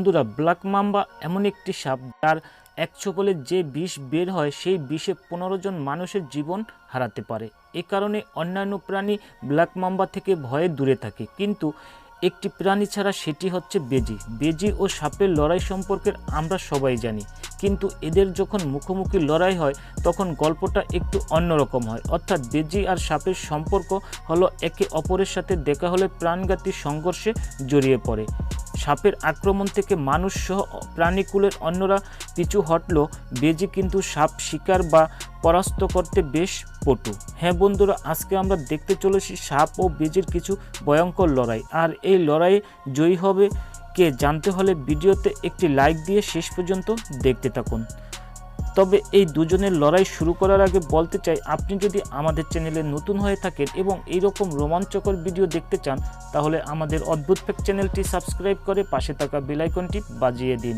বন্ধুরা, black mamba এমন একটি সাপ যার এক ছোবলে যে বিষ বের হয় সেই বিষে 15 জন মানুষের জীবন হারাতে পারে। এ কারণে অন্যান্য প্রাণী ব্ল্যাক মাম্বা থেকে ভয়ে দূরে থাকে, কিন্তু একটি প্রাণী ছাড়া, সেটি হচ্ছে বেজি। বেজি ও সাপের লড়াই সম্পর্কে আমরা সবাই জানি, কিন্তু এদের যখন মুখোমুখি লড়াই হয় তখন গল্পটা একটু অন্যরকম হয়। অর্থাৎ বেজি আর সাপের সম্পর্ক হলো একে অপরের সাথে দেখা হলে প্রাণঘাতী সংঘর্ষে জড়িয়ে পড়ে। সাপের আক্রমণ থেকে মানুষ সহ প্রাণীকুলের অন্যরা পিছু হটলেও বেজি কিন্তু সাপ শিকার বা পরাস্ত করতে বেশ পটু। হ্যাঁ বন্ধুরা, আজকে আমরা দেখতে চলেছি সাপ ও বেজির কিছু ভয়ঙ্কর লড়াই। আর এই লড়াইয়ে জয়ী হবে কে জানতে হলে ভিডিওতে একটি লাইক দিয়ে শেষ পর্যন্ত দেখতে থাকুন। তবে এই দুজনের লড়াই শুরু করার আগে বলতে চাই, আপনি যদি আমাদের চ্যানেলে নতুন হয়ে থাকেন এবং এইরকম রোমাঞ্চকর ভিডিও দেখতে চান, তাহলে আমাদের অদ্ভুত ফ্যাক্ট চ্যানেলটি সাবস্ক্রাইব করে পাশে থাকা বেল আইকনটি বাজিয়ে দিন।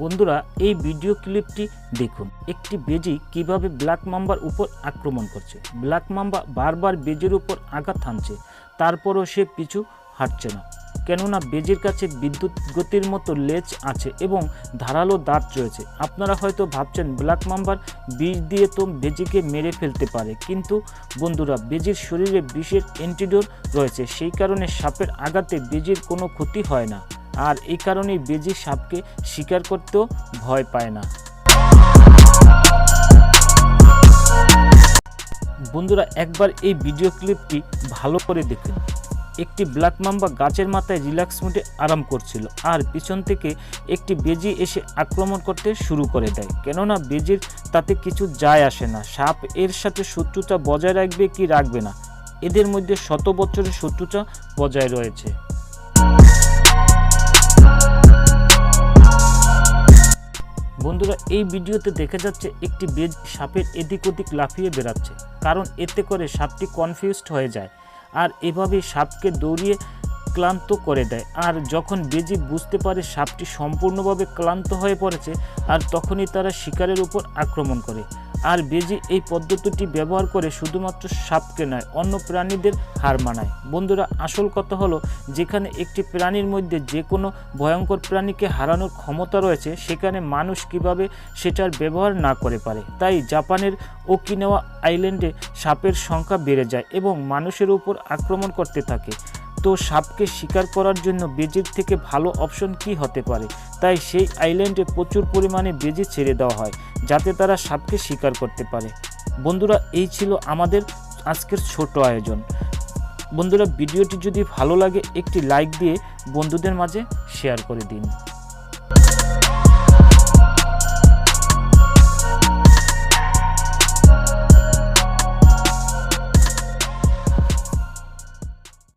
বন্ধুরা, এই ভিডিও ক্লিপটি দেখুন। একটি বেজি কিভাবে ব্ল্যাক মাম্বার উপর আক্রমণ করছে। ব্ল্যাক মাম্বা বারবার বেজির উপর আঘাত হানছে, তারপরও সে পিছু হাঁটছে না, কেননা বেজির কাছে বিদ্যুৎ গতির মতো লেজ আছে এবং ধারালো দাঁত রয়েছে। আপনারা হয়তো ভাবছেন ব্ল্যাক মাম্বার বিষ দিয়ে তো বেজিকে মেরে ফেলতে পারে, কিন্তু বন্ধুরা, বেজির শরীরে বিষের অ্যান্টিডোট রয়েছে, সেই কারণে সাপের আঘাতে বেজির কোনো ক্ষতি হয় না। আর এই কারণেই বেজি সাপকে শিকার করতেও ভয় পায় না। বন্ধুরা, একবার এই ভিডিও ক্লিপটি ভালো করে দেখুন। একটি ব্ল্যাক মাম্বা গাছের মাথায় রিল্যাক্স মুডে আরাম করছিল, আর পিছন থেকে একটি বেজি এসে আক্রমণ করতে শুরু করে দেয়। কেননা বেজির তাতে কিছু যায় আসে না সাপ এর সাথে শত্রুতা বজায় রাখবে কি রাখবে না, এদের মধ্যে শত বছরের শত্রুতা বজায় রয়েছে। বন্ধুরা, এই ভিডিওতে দেখা যাচ্ছে একটি বেজি সাপের এদিক ওদিক লাফিয়ে বেড়াচ্ছে, কারণ এতে করে সাপটি কনফিউজড হয়ে যায় আর এভাবে সাপকে দৌড়িয়ে ক্লান্ত করে দেয়। আর যখন বেজি বুঝতে পারে সাপটি সম্পূর্ণভাবে ক্লান্ত হয়ে পড়েছে, আর তখনই তারা শিকারের উপর আক্রমণ করে। আর বেজি এই পদ্ধতিটি ব্যবহার করে শুধুমাত্র সাপকে নয়, অন্য প্রাণীদের হার মানায়। বন্ধুরা, আসল কথা হলো, যেখানে একটি প্রাণীর মধ্যে যে কোনো ভয়ঙ্কর প্রাণীকে হারানোর ক্ষমতা রয়েছে, সেখানে মানুষ কিভাবে সেটার ব্যবহার না করে পারে। তাই জাপানের ওকিনাওয়া আইল্যান্ডে সাপের সংখ্যা বেড়ে যায় এবং মানুষের উপর আক্রমণ করতে থাকে। তো সাপকে শিকার করার জন্য বেজির থেকে ভালো অপশন কি হতে পারে? তাই সেই আইল্যান্ডে প্রচুর পরিমাণে বেজি ছেড়ে দেওয়া হয়, যাতে তারা সাপকে শিকার করতে পারে। বন্ধুরা, এই ছিল আমাদের আজকের ছোট আয়োজন। বন্ধুরা, ভিডিওটি যদি ভালো লাগে একটি লাইক দিয়ে বন্ধুদের মাঝে শেয়ার করে দিন।